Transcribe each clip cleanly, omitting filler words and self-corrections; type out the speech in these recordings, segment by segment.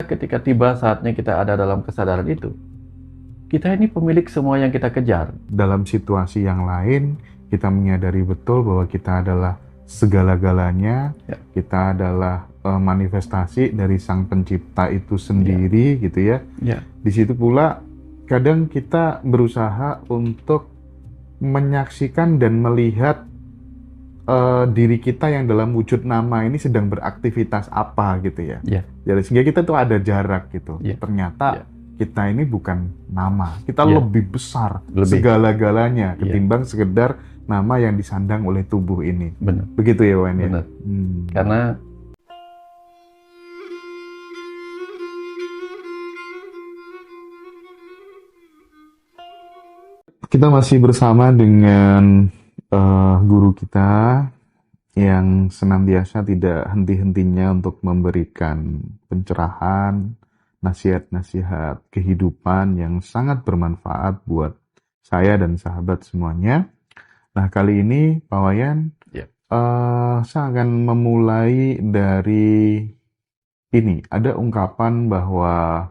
ketika tiba saatnya kita ada dalam kesadaran itu, kita ini pemilik semua yang kita kejar. Dalam situasi yang lain, kita menyadari betul bahwa kita adalah segala-galanya, Ya. kita adalah manifestasi dari Sang Pencipta itu sendiri, gitu ya. Ya. Di situ pula, kadang kita berusaha untuk menyaksikan dan melihat diri kita yang dalam wujud nama ini sedang beraktivitas apa, gitu ya. Ya. Jadi sehingga kita tuh ada jarak gitu. Ya. Ternyata Ya. kita ini bukan nama, kita Ya. lebih besar, Lebih. segala-galanya Ya. ketimbang sekedar nama yang disandang oleh tubuh ini. Benar. Begitu ya, Wan ya? Benar. Karena kita masih bersama dengan guru kita yang senantiasa tidak henti-hentinya untuk memberikan pencerahan, nasihat-nasihat kehidupan yang sangat bermanfaat buat saya dan sahabat semuanya. Nah, kali ini Pak Wayan, Ya. saya akan memulai dari ini. Ada ungkapan bahwa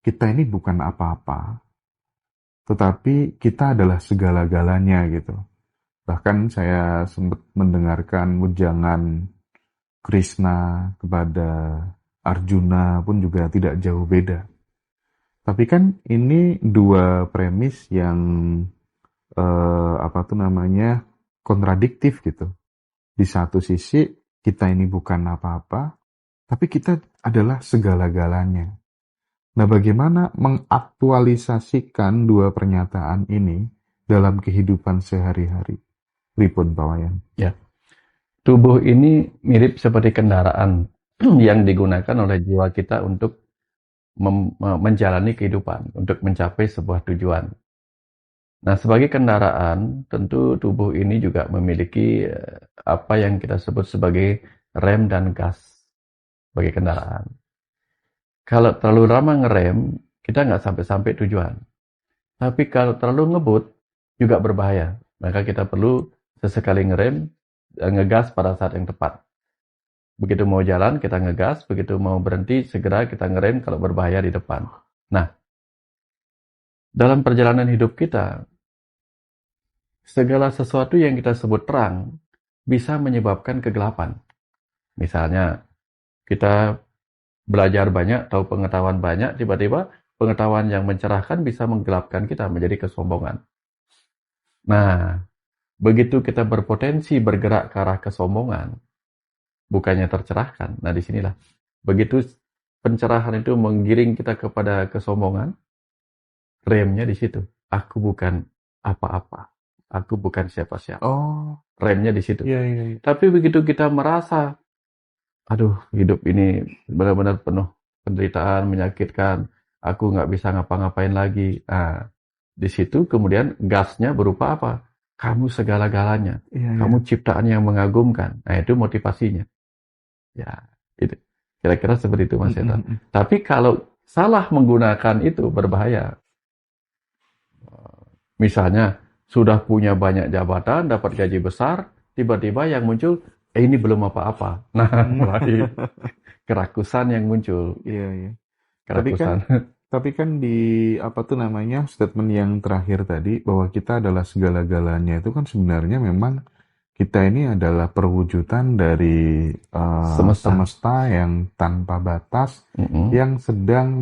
kita ini bukan apa-apa, tetapi kita adalah segala-galanya gitu. Bahkan saya sempat mendengarkan wejangan Krishna kepada Arjuna pun juga tidak jauh beda. Tapi kan ini dua premis yang kontradiktif gitu. Di satu sisi kita ini bukan apa-apa, tapi kita adalah segala-galanya. Nah, bagaimana mengaktualisasikan dua pernyataan ini dalam kehidupan sehari-hari? Pripun, Pak Wayan? Ya. Tubuh ini mirip seperti kendaraan yang digunakan oleh jiwa kita untuk menjalani kehidupan, untuk mencapai sebuah tujuan. Nah, sebagai kendaraan, tentu tubuh ini juga memiliki apa yang kita sebut sebagai rem dan gas sebagai kendaraan. Kalau terlalu lama ngerem, kita nggak sampai-sampai tujuan. Tapi kalau terlalu ngebut, juga berbahaya. Maka kita perlu sesekali ngerem, ngegas pada saat yang tepat. Begitu mau jalan, kita ngegas. Begitu mau berhenti, segera kita ngerem kalau berbahaya di depan. Nah, dalam perjalanan hidup kita, segala sesuatu yang kita sebut terang bisa menyebabkan kegelapan. Misalnya, kita belajar banyak, tahu pengetahuan banyak, tiba-tiba pengetahuan yang mencerahkan bisa menggelapkan kita menjadi kesombongan. Nah, begitu kita berpotensi bergerak ke arah kesombongan, bukannya tercerahkan. Nah, disinilah. Begitu pencerahan itu menggiring kita kepada kesombongan, remnya di situ. Aku bukan apa-apa. Aku bukan siapa-siapa. Oh, remnya di situ. iya. Tapi begitu kita merasa, aduh, hidup ini benar-benar penuh penderitaan, menyakitkan. Aku nggak bisa ngapa-ngapain lagi. Nah, di situ kemudian gasnya berupa apa? Kamu segala-galanya. Iya. Kamu ciptaan yang mengagumkan. Nah, itu motivasinya. Ya, itu. Kira-kira seperti itu, Mas Hendra. Tapi kalau salah menggunakan itu berbahaya. Misalnya, sudah punya banyak jabatan, dapat gaji besar, tiba-tiba yang muncul, ini belum apa-apa. Nah, mulai kerakusan yang muncul. Iya. Kerakusan. Tapi kan di statement yang terakhir tadi bahwa kita adalah segala-galanya itu kan sebenarnya memang kita ini adalah perwujudan dari semesta yang tanpa batas, yang sedang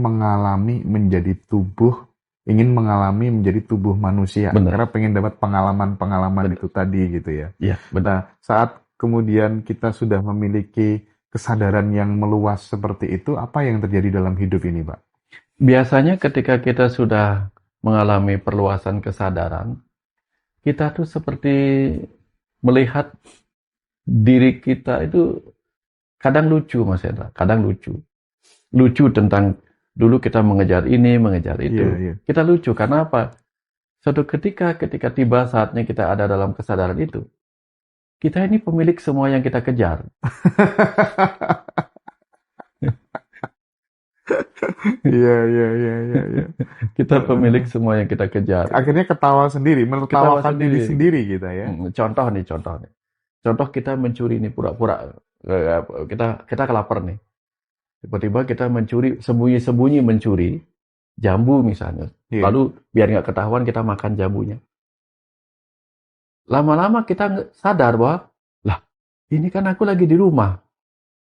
ingin mengalami menjadi tubuh manusia. Benar. Karena pengen dapat pengalaman-pengalaman itu tadi gitu ya. Iya, benar. Nah, saat kemudian kita sudah memiliki kesadaran yang meluas seperti itu, apa yang terjadi dalam hidup ini, Pak? Biasanya ketika kita sudah mengalami perluasan kesadaran, kita tuh seperti melihat diri kita itu kadang lucu, Mas Hendra, kadang lucu. Lucu tentang dulu kita mengejar ini, mengejar itu. Iya. Kita lucu karena apa? Suatu ketika tiba saatnya kita ada dalam kesadaran itu, kita ini pemilik semua yang kita kejar. Iya. Kita pemilik semua yang kita kejar. Akhirnya ketawa sendiri, menertawakan diri sendiri kita ya. Contoh nih. Contoh kita mencuri nih pura-pura. Kita kelaparan nih. Tiba-tiba kita mencuri, sembunyi-sembunyi mencuri jambu misalnya. Iya. Lalu biar nggak ketahuan kita makan jambunya. Lama-lama kita sadar bahwa, lah ini kan aku lagi di rumah.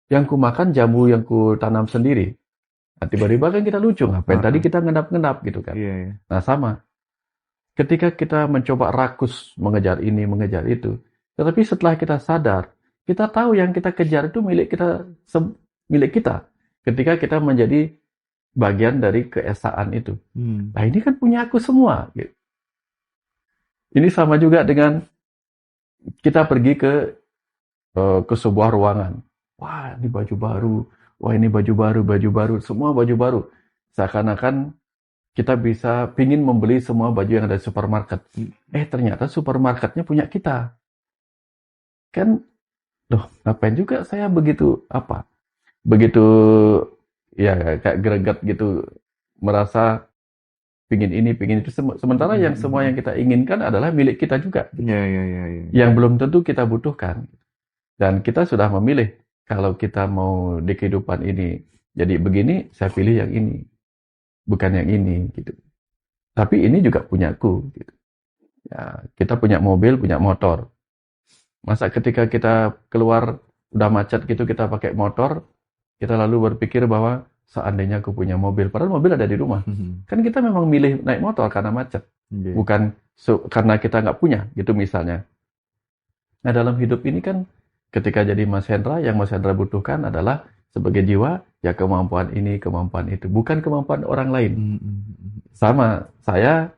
Yang ku makan jambu yang ku tanam sendiri. Nah, tiba-tiba kan kita lucu, ngapain tadi kita ngendap-ngendap gitu kan. Iya, iya. Nah sama, ketika kita mencoba rakus mengejar ini, mengejar itu, tetapi setelah kita sadar, kita tahu yang kita kejar itu milik kita, milik kita. Ketika kita menjadi bagian dari keesaan itu. Nah ini kan punya aku semua. Gitu. Ini sama juga dengan kita pergi ke sebuah ruangan. Wah ini baju baru, wah ini baju baru, semua baju baru. Seakan-akan kita bisa pingin membeli semua baju yang ada di supermarket. Ternyata supermarketnya punya kita. Kan, loh ngapain juga saya begitu ya kayak greget gitu, merasa pingin ini, pingin itu. Sementara yang semua yang kita inginkan adalah milik kita juga. Iya. Yang belum tentu kita butuhkan. Dan kita sudah memilih, kalau kita mau di kehidupan ini jadi begini, saya pilih yang ini. Bukan yang ini, gitu. Tapi ini juga punyaku, gitu. Ya, kita punya mobil, punya motor. Masa ketika kita keluar, udah macet gitu, kita pakai motor, kita lalu berpikir bahwa seandainya aku punya mobil, padahal mobil ada di rumah. Kan kita memang milih naik motor karena macet. Bukan karena kita nggak punya, gitu misalnya. Nah, dalam hidup ini kan, ketika jadi Mas Hendra, yang Mas Hendra butuhkan adalah sebagai jiwa, ya kemampuan ini, kemampuan itu. Bukan kemampuan orang lain. Sama, saya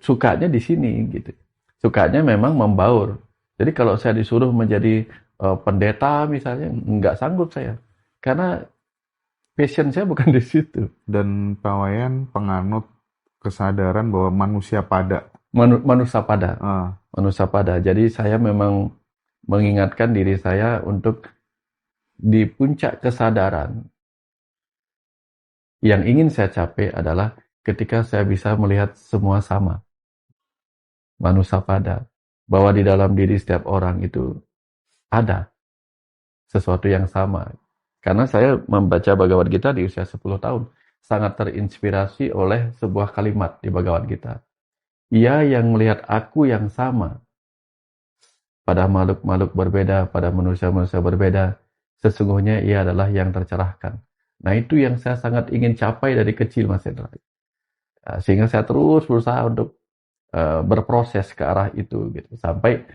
sukanya di sini, gitu. Sukanya memang membaur. Jadi kalau saya disuruh menjadi pendeta misalnya, nggak sanggup saya. Karena passion saya bukan di situ. Dan Pak Wayan penganut kesadaran bahwa manusia pada. Manusia pada. Manusia pada. Jadi saya memang mengingatkan diri saya untuk di puncak kesadaran yang ingin saya capai adalah ketika saya bisa melihat semua sama. Manusia pada. Bahwa di dalam diri setiap orang itu ada sesuatu yang sama. Karena saya membaca Bhagavad Gita di usia 10 tahun. Sangat terinspirasi oleh sebuah kalimat di Bhagavad Gita. Ia yang melihat aku yang sama pada makhluk-makhluk berbeda, pada manusia-manusia berbeda, sesungguhnya ia adalah yang tercerahkan. Nah itu yang saya sangat ingin capai dari kecil, Mas Hendra. Sehingga saya terus berusaha untuk berproses ke arah itu, gitu. Sampai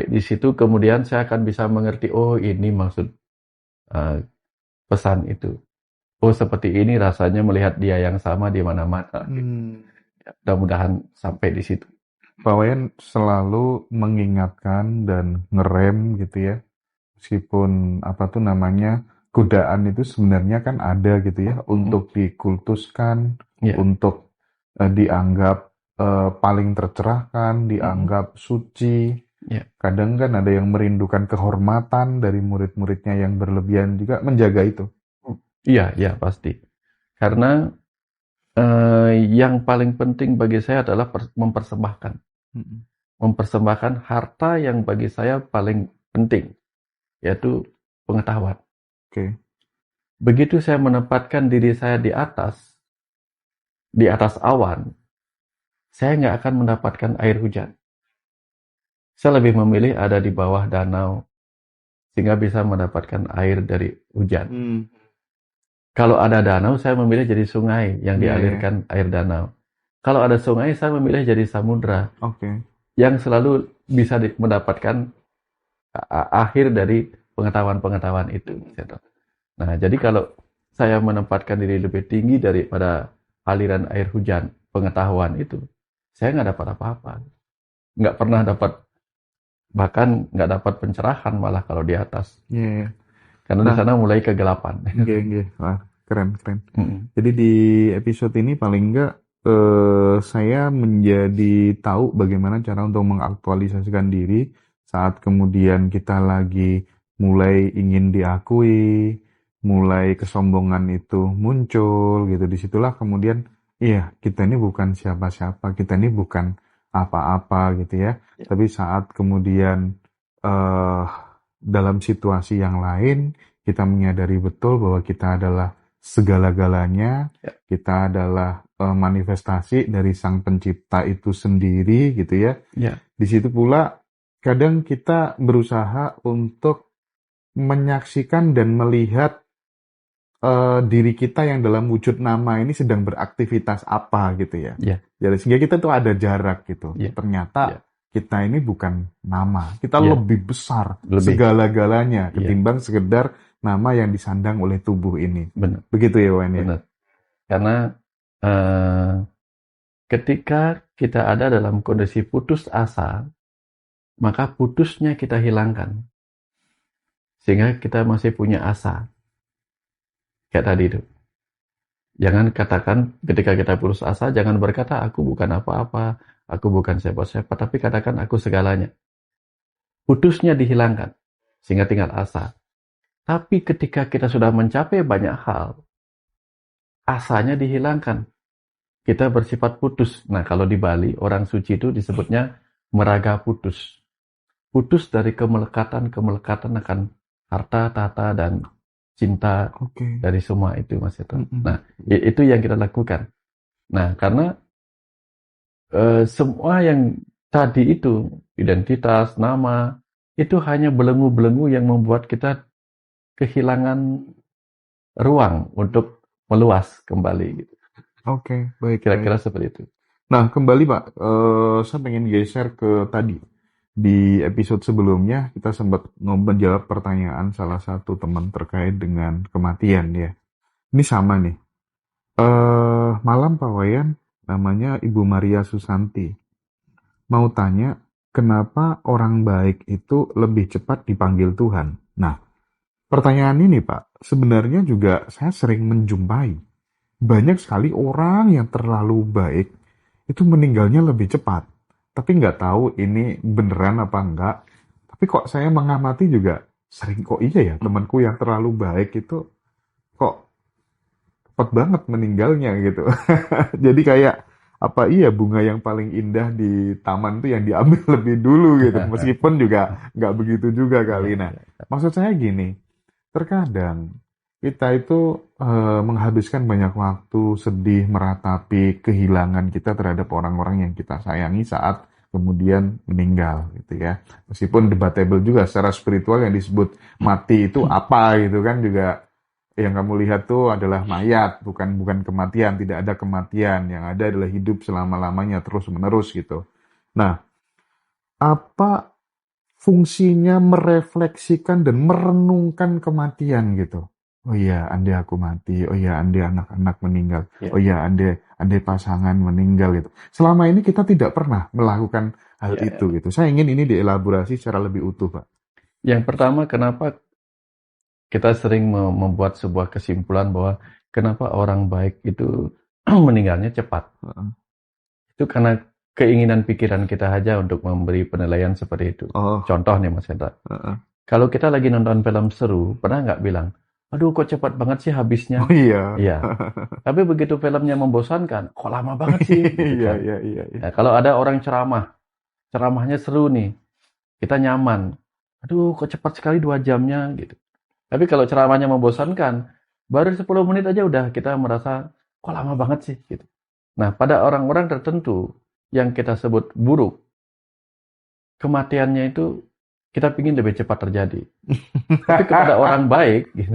di situ kemudian saya akan bisa mengerti, oh ini maksud pesan itu. Oh seperti ini rasanya melihat dia yang sama di mana-mana. Gitu. Mudah-mudahan sampai di situ. Pak Wayan selalu mengingatkan dan ngerem gitu ya. Meskipun godaan itu sebenarnya kan ada gitu ya, untuk dikultuskan, untuk dianggap paling tercerahkan, dianggap suci. Kadang kan ada yang merindukan kehormatan dari murid-muridnya yang berlebihan, juga menjaga itu. Iya pasti. Karena yang paling penting bagi saya adalah mempersembahkan. Mempersembahkan harta yang bagi saya paling penting, yaitu pengetahuan. Begitu saya menempatkan diri saya di atas awan, saya nggak akan mendapatkan air hujan. Saya lebih memilih ada di bawah danau, sehingga bisa mendapatkan air dari hujan. Kalau ada danau, saya memilih jadi sungai yang dialirkan air danau. Kalau ada sungai, saya memilih jadi samudra. Yang selalu bisa mendapatkan akhir dari pengetahuan-pengetahuan itu. Nah, jadi kalau saya menempatkan diri lebih tinggi daripada aliran air hujan, pengetahuan itu, saya nggak dapat apa-apa. Nggak pernah dapat, bahkan nggak dapat pencerahan malah kalau di atas. Karena di sana mulai kegelapan. Wah, keren. Jadi di episode ini paling nggak saya menjadi tahu bagaimana cara untuk mengaktualisasikan diri saat kemudian kita lagi mulai ingin diakui, mulai kesombongan itu muncul gitu. Disitulah kemudian, kita ini bukan siapa-siapa, kita ini bukan apa-apa gitu ya. Tapi saat kemudian dalam situasi yang lain kita menyadari betul bahwa kita adalah segala-galanya, Ya. kita adalah manifestasi dari Sang Pencipta itu sendiri gitu ya. Ya. Di situ pula kadang kita berusaha untuk menyaksikan dan melihat diri kita yang dalam wujud nama ini sedang beraktivitas apa gitu ya. Ya. Jadi sehingga kita tuh ada jarak gitu. Ya. Ternyata Ya. kita ini bukan nama, kita Ya. lebih besar Lebih. segala-galanya Ya. ketimbang sekedar nama yang disandang oleh tubuh ini. Benar. Begitu ya Wan ya. Benar. Karena ketika kita ada dalam kondisi putus asa, maka putusnya kita hilangkan. Sehingga kita masih punya asa. Kayak tadi itu. Jangan katakan ketika kita putus asa, jangan berkata aku bukan apa-apa, aku bukan siapa-siapa, tapi katakan aku segalanya. Putusnya dihilangkan, sehingga tinggal asa. Tapi ketika kita sudah mencapai banyak hal, asanya dihilangkan. Kita bersifat putus. Nah, kalau di Bali, orang suci itu disebutnya meraga putus. Putus dari kemelekatan akan harta, tahta, dan cinta dari semua itu, Mas Eto. Nah, itu yang kita lakukan. Nah, karena semua yang tadi itu, identitas, nama, itu hanya belenggu-belenggu yang membuat kita kehilangan ruang untuk meluas kembali. Gitu. Oke, baik. Kira-kira seperti itu. Nah, kembali Pak, saya pengen geser ke tadi. Di episode sebelumnya kita sempat menjawab pertanyaan salah satu teman terkait dengan kematian ya. Ini sama nih. Malam Pak Wayan, namanya Ibu Maria Susanti. Mau tanya, kenapa orang baik itu lebih cepat dipanggil Tuhan? Nah, pertanyaan ini Pak, sebenarnya juga saya sering menjumpai. Banyak sekali orang yang terlalu baik itu meninggalnya lebih cepat. Tapi nggak tahu ini beneran apa enggak. Tapi kok saya mengamati juga sering kok iya ya temanku yang terlalu baik itu kok cepat banget meninggalnya gitu. Jadi kayak apa iya bunga yang paling indah di taman tuh yang diambil lebih dulu gitu. Meskipun juga nggak begitu juga kali. Nah, maksud saya gini, terkadang kita itu menghabiskan banyak waktu sedih meratapi kehilangan kita terhadap orang-orang yang kita sayangi saat kemudian meninggal gitu ya. Meskipun debatable juga secara spiritual yang disebut mati itu apa gitu kan juga yang kamu lihat tuh adalah mayat, bukan kematian, tidak ada kematian, yang ada adalah hidup selama-lamanya terus-menerus gitu. Nah, apa fungsinya merefleksikan dan merenungkan kematian gitu? Oh iya, andai aku mati. Oh iya, andai anak-anak meninggal. Oh iya, andai pasangan meninggal gitu. Selama ini kita tidak pernah melakukan hal itu gitu. Saya ingin ini dielaborasi secara lebih utuh, Pak. Yang pertama, kenapa kita sering membuat sebuah kesimpulan bahwa kenapa orang baik itu meninggalnya cepat? Itu karena keinginan pikiran kita aja untuk memberi penilaian seperti itu. Contoh nih Mas Hendra. Kalau kita lagi nonton film seru, pernah nggak bilang, aduh kok cepat banget sih habisnya. Oh iya. Iya. Tapi begitu filmnya membosankan, kok lama banget sih. Gitu kan. Iya. Nah, kalau ada orang ceramahnya seru nih, kita nyaman. Aduh kok cepat sekali 2 jamnya gitu. Tapi kalau ceramahnya membosankan, baru 10 menit aja udah kita merasa, kok lama banget sih gitu. Nah pada orang-orang tertentu yang kita sebut buruk, kematiannya itu kita pingin lebih cepat terjadi. Tapi kepada orang baik, gitu,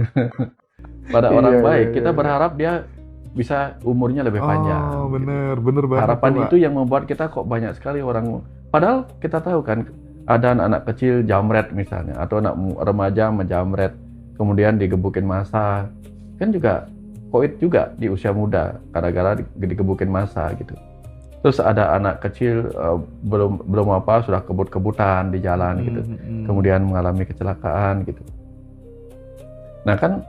pada orang baik, kita berharap dia bisa umurnya lebih panjang. Oh, bener banget. Harapan itu yang membuat kita kok banyak sekali orang. Padahal kita tahu kan, ada anak kecil jamret misalnya, atau anak remaja menjamret, kemudian digebukin massa, kan juga koit juga di usia muda, gara-gara digebukin massa gitu. Terus ada anak kecil belum apa sudah kebut-kebutan di jalan gitu, kemudian mengalami kecelakaan gitu. Nah kan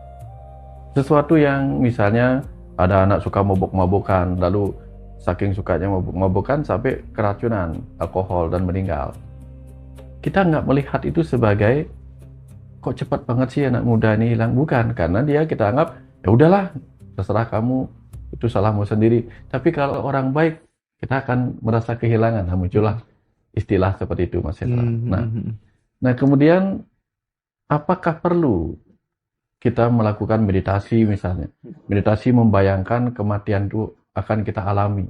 sesuatu yang misalnya ada anak suka mabuk-mabukan, lalu saking sukanya mabuk-mabukan sampai keracunan alkohol dan meninggal. Kita nggak melihat itu sebagai kok cepat banget sih anak muda ini hilang, bukan, karena dia kita anggap ya udahlah terserah kamu, itu salahmu sendiri. Tapi kalau orang baik kita akan merasa kehilangan. Nah, muncullah istilah seperti itu, Mas Hendra. Nah, kemudian apakah perlu kita melakukan meditasi misalnya. Meditasi membayangkan kematian itu akan kita alami.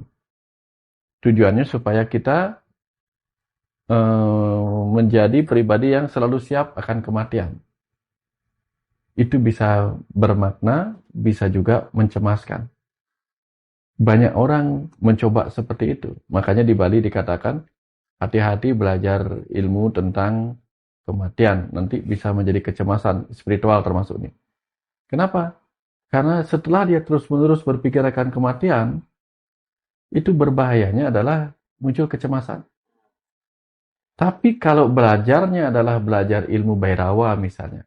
Tujuannya supaya kita menjadi pribadi yang selalu siap akan kematian. Itu bisa bermakna, bisa juga mencemaskan. Banyak orang mencoba seperti itu. Makanya di Bali dikatakan, hati-hati belajar ilmu tentang kematian. Nanti bisa menjadi kecemasan spiritual termasuk ini. Kenapa? Karena setelah dia terus-menerus berpikir akan kematian, itu berbahayanya adalah muncul kecemasan. Tapi kalau belajarnya adalah belajar ilmu Bhairava misalnya,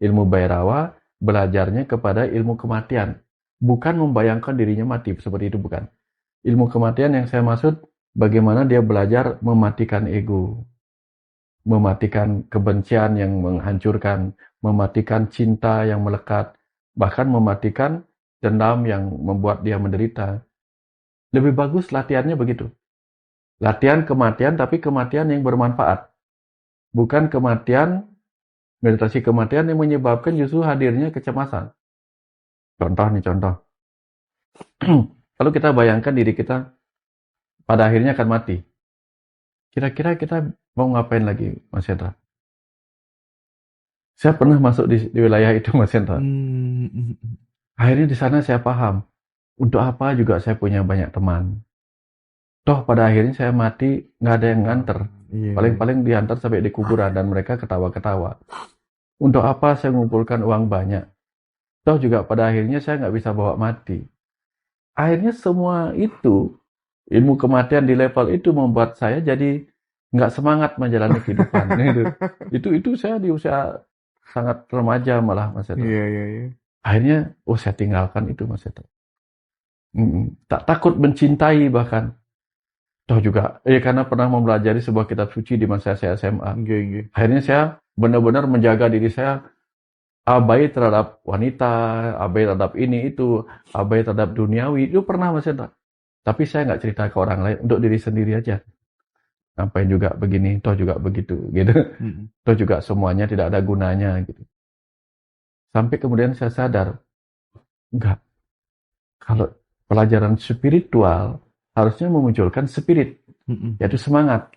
ilmu Bhairava belajarnya kepada ilmu kematian, bukan membayangkan dirinya mati, seperti itu bukan. Ilmu kematian yang saya maksud, bagaimana dia belajar mematikan ego, mematikan kebencian yang menghancurkan, mematikan cinta yang melekat, bahkan mematikan dendam yang membuat dia menderita. Lebih bagus latihannya begitu. Latihan kematian, tapi kematian yang bermanfaat. Bukan kematian, meditasi kematian yang menyebabkan justru hadirnya kecemasan. Contoh. Kalau kita bayangkan diri kita pada akhirnya akan mati. Kira-kira kita mau ngapain lagi, Mas Hendra? Saya pernah masuk di wilayah itu, Mas Hendra. Akhirnya di sana saya paham, untuk apa juga saya punya banyak teman. Toh pada akhirnya saya mati, nggak ada yang nganter. Paling-paling diantar sampai di kuburan dan mereka ketawa-ketawa. Untuk apa saya mengumpulkan uang banyak? Toh juga pada akhirnya saya nggak bisa bawa mati. Akhirnya semua itu, ilmu kematian di level itu membuat saya jadi nggak semangat menjalani kehidupan. Itu saya di usia sangat remaja malah, Mas Eto. Akhirnya, saya tinggalkan itu, Mas Eto. Tak takut mencintai bahkan. Toh juga, karena pernah mempelajari sebuah kitab suci di masa saya SMA. Akhirnya saya benar-benar menjaga diri saya, abai terhadap wanita, abai terhadap ini itu, abai terhadap duniawi. Itu pernah, Mas Hendra. Tapi saya nggak cerita ke orang lain, untuk diri sendiri aja. Ngapain juga begini, toh juga begitu, gitu. Toh juga semuanya tidak ada gunanya, gitu. Sampai kemudian saya sadar, enggak. Kalau pelajaran spiritual harusnya memunculkan spirit, yaitu semangat.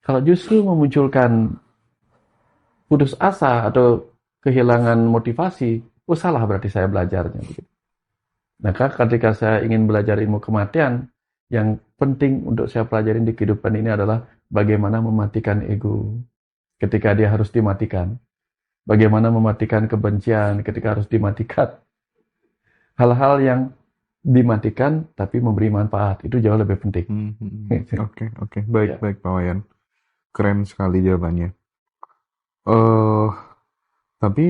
Kalau justru memunculkan putus asa atau kehilangan motivasi, salah berarti saya belajarnya. Maka ketika saya ingin belajar ilmu kematian, yang penting untuk saya pelajarin di kehidupan ini adalah bagaimana mematikan ego ketika dia harus dimatikan. Bagaimana mematikan kebencian ketika harus dimatikan. Hal-hal yang dimatikan tapi memberi manfaat, itu jauh lebih penting. Oke. Baik Pak Wayan. Keren sekali jawabannya. Tapi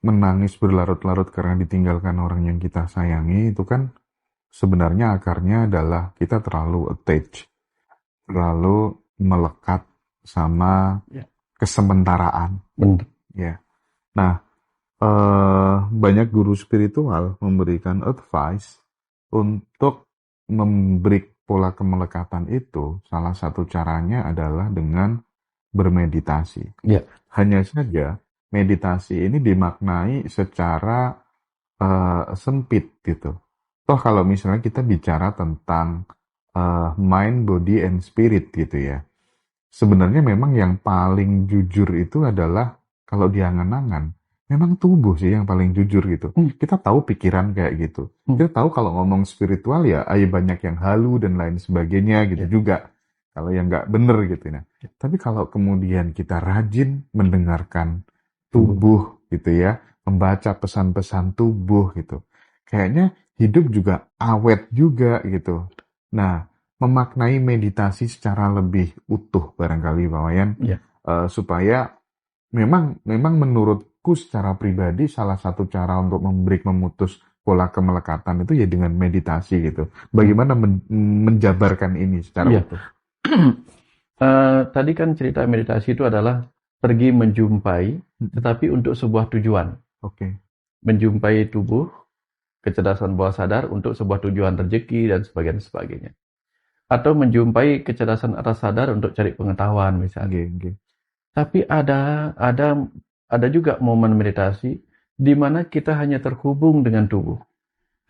menangis berlarut-larut karena ditinggalkan orang yang kita sayangi itu kan sebenarnya akarnya adalah kita terlalu attached, terlalu melekat sama kesementaraan. Ya. Nah, banyak guru spiritual memberikan advice untuk memberi pola kemelekatan itu. Salah satu caranya adalah dengan bermeditasi. Hanya saja meditasi ini dimaknai secara sempit gitu. Toh kalau misalnya kita bicara tentang mind, body, and spirit gitu ya. Sebenarnya memang yang paling jujur itu adalah kalau diangan-angan. Memang tubuh sih yang paling jujur gitu. Kita tahu pikiran kayak gitu. Kita tahu kalau ngomong spiritual ya banyak yang halu dan lain sebagainya gitu juga. Kalau yang nggak bener gitu. Nah. Tapi kalau kemudian kita rajin mendengarkan tubuh gitu ya, membaca pesan-pesan tubuh gitu. Kayaknya hidup juga awet juga gitu. Nah, memaknai meditasi secara lebih utuh barangkali Pak Wayan. Supaya memang menurutku secara pribadi salah satu cara untuk memutus pola kemelekatan itu ya dengan meditasi gitu. Bagaimana menjabarkan ini secara utuh? Tadi kan cerita meditasi itu adalah pergi menjumpai, tetapi untuk sebuah tujuan. Menjumpai tubuh, kecerdasan bawah sadar untuk sebuah tujuan rezeki dan sebagainya. Atau menjumpai kecerdasan atas sadar untuk cari pengetahuan misalnya. Tapi ada ada juga momen meditasi di mana kita hanya terhubung dengan tubuh,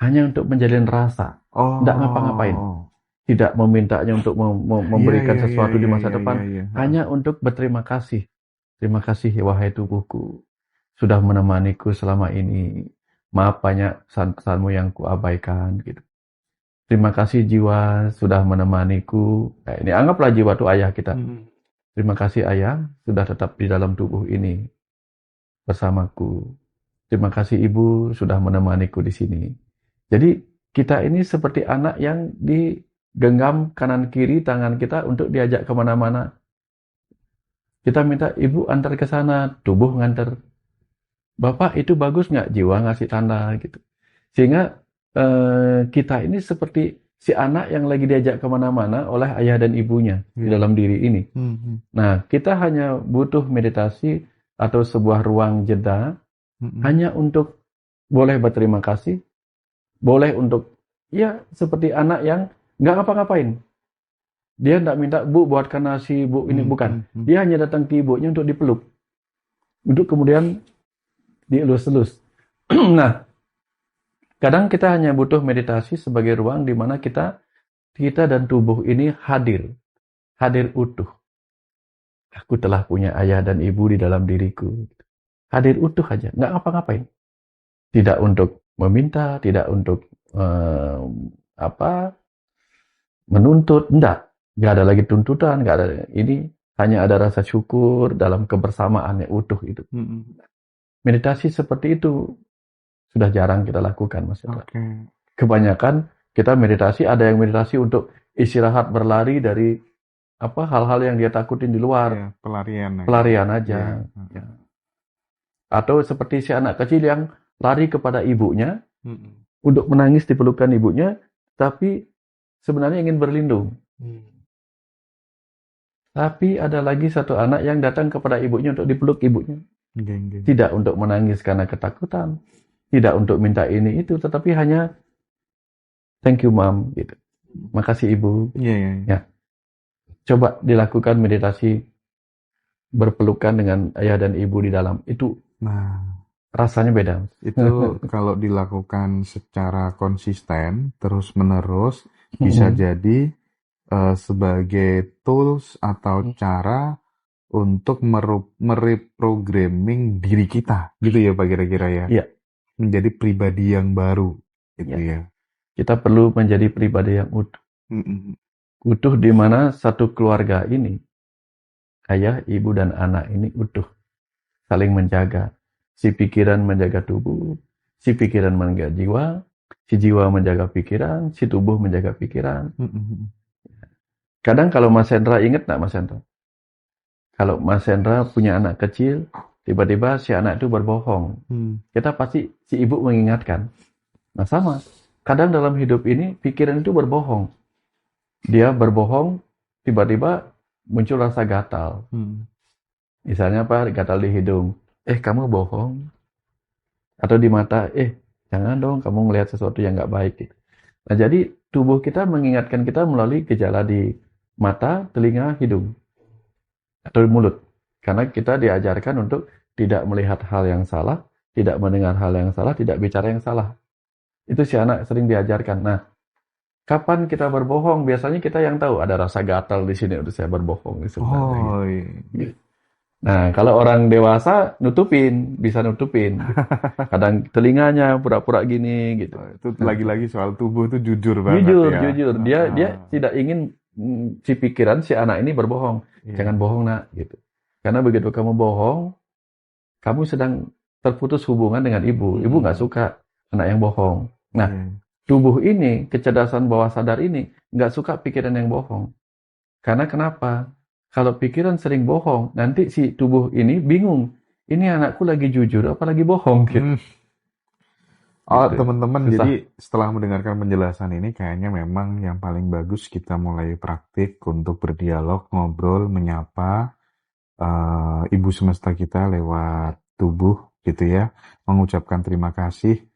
hanya untuk menjalin rasa, tidak ngapa-ngapain, Oh, tidak memintanya untuk iya, memberikan iya, iya, sesuatu di iya, masa iya, iya, depan, iya. hanya untuk berterima kasih. Terima kasih wahai tubuhku, sudah menemaniku selama ini. Maaf banyak pesan-pesanmu yang kuabaikan gitu. Terima kasih jiwa sudah menemaniku. Nah, ini anggaplah jiwa itu ayah kita. Mm-mm. Terima kasih ayah sudah tetap di dalam tubuh ini bersamaku. Terima kasih ibu sudah menemaniku di sini. Jadi kita ini seperti anak yang digenggam kanan kiri tangan kita untuk diajak kemana-mana. Kita minta ibu antar ke sana, tubuh nganter. Bapak itu bagus nggak? Jiwa ngasih tanda gitu. Sehingga kita ini seperti si anak yang lagi diajak kemana-mana oleh ayah dan ibunya di Iya. dalam diri ini. Mm-mm. Nah, kita hanya butuh meditasi atau sebuah ruang jeda Mm-mm. hanya untuk boleh berterima kasih, boleh untuk ya seperti anak yang nggak ngapa-ngapain. Dia nggak minta bu buatkan nasi bu ini bukan. Mm-mm. Dia hanya datang ke ibunya untuk dipeluk, untuk kemudian dielus-elus. Nah, kadang kita hanya butuh meditasi sebagai ruang di mana kita dan tubuh ini hadir utuh. Aku telah punya ayah dan ibu di dalam diriku. Hadir utuh aja, nggak ngapa-ngapain. Tidak untuk meminta, tidak untuk menuntut, nggak ada lagi tuntutan, nggak ada ini, hanya ada rasa syukur dalam kebersamaan yang utuh itu. Mm-mm. Meditasi seperti itu sudah jarang kita lakukan, Mas Hendra. Oke. Kebanyakan kita meditasi, ada yang meditasi untuk istirahat berlari dari hal-hal yang dia takutin di luar, Ya, pelarian pelarian aja. Iya. Ya. Atau seperti si anak kecil yang lari kepada ibunya Mm-mm. untuk menangis di pelukan ibunya, tapi sebenarnya ingin berlindung. Tapi ada lagi satu anak yang datang kepada ibunya untuk dipeluk ibunya. Geng. Tidak untuk menangis karena ketakutan, tidak untuk minta ini itu, tetapi hanya thank you mom gitu. Makasih ibu. Iya, iya. Ya. Coba dilakukan meditasi berpelukan dengan ayah dan ibu di dalam. Itu Nah, rasanya beda. itu kalau dilakukan secara konsisten, terus-menerus, bisa jadi sebagai tools atau cara untuk mereprogramming diri kita, gitu ya Pak kira-kira ya? Iya. Menjadi pribadi yang baru, gitu Iya. ya. Kita perlu menjadi pribadi yang utuh. Mm-mm. Utuh di mana satu keluarga ini, ayah, ibu, dan anak ini utuh. Saling menjaga. Si pikiran menjaga tubuh, si pikiran menjaga jiwa, si jiwa menjaga pikiran, si tubuh menjaga pikiran. Mm-mm. Kadang kalau Mas Hendra ingat nggak Mas Hendra? Kalau Mas Hendra punya anak kecil, tiba-tiba si anak itu berbohong. Kita pasti si ibu mengingatkan. Nah sama, kadang dalam hidup ini pikiran itu berbohong. Dia berbohong, tiba-tiba muncul rasa gatal. Misalnya apa? Gatal di hidung. Kamu bohong. Atau di mata, jangan dong kamu ngelihat sesuatu yang nggak baik. Nah jadi tubuh kita mengingatkan kita melalui gejala di mata, telinga, hidung. Atau mulut. Karena kita diajarkan untuk tidak melihat hal yang salah, tidak mendengar hal yang salah, tidak bicara yang salah. Itu si anak sering diajarkan. Nah, kapan kita berbohong? Biasanya kita yang tahu ada rasa gatal di sini udah saya berbohong sebenarnya. Oh, gitu. Iya. Nah, kalau orang dewasa bisa nutupin. Kadang telinganya pura-pura gini gitu. Itu lagi-lagi soal tubuh itu jujur banget ya. Jujur. Dia tidak ingin si pikiran si anak ini berbohong. Jangan bohong nak gitu. Karena begitu kamu bohong, kamu sedang terputus hubungan dengan ibu. Ibu nggak suka anak yang bohong. Nah, tubuh ini, kecerdasan bawah sadar ini, nggak suka pikiran yang bohong. Karena kenapa? Kalau pikiran sering bohong, nanti si tubuh ini bingung. Ini anakku lagi jujur, apa lagi bohong? Gitu. Oh, teman-teman, jadi setelah mendengarkan penjelasan ini, kayaknya memang yang paling bagus kita mulai praktik untuk berdialog, ngobrol, menyapa ibu semesta kita lewat tubuh, gitu ya. Mengucapkan terima kasih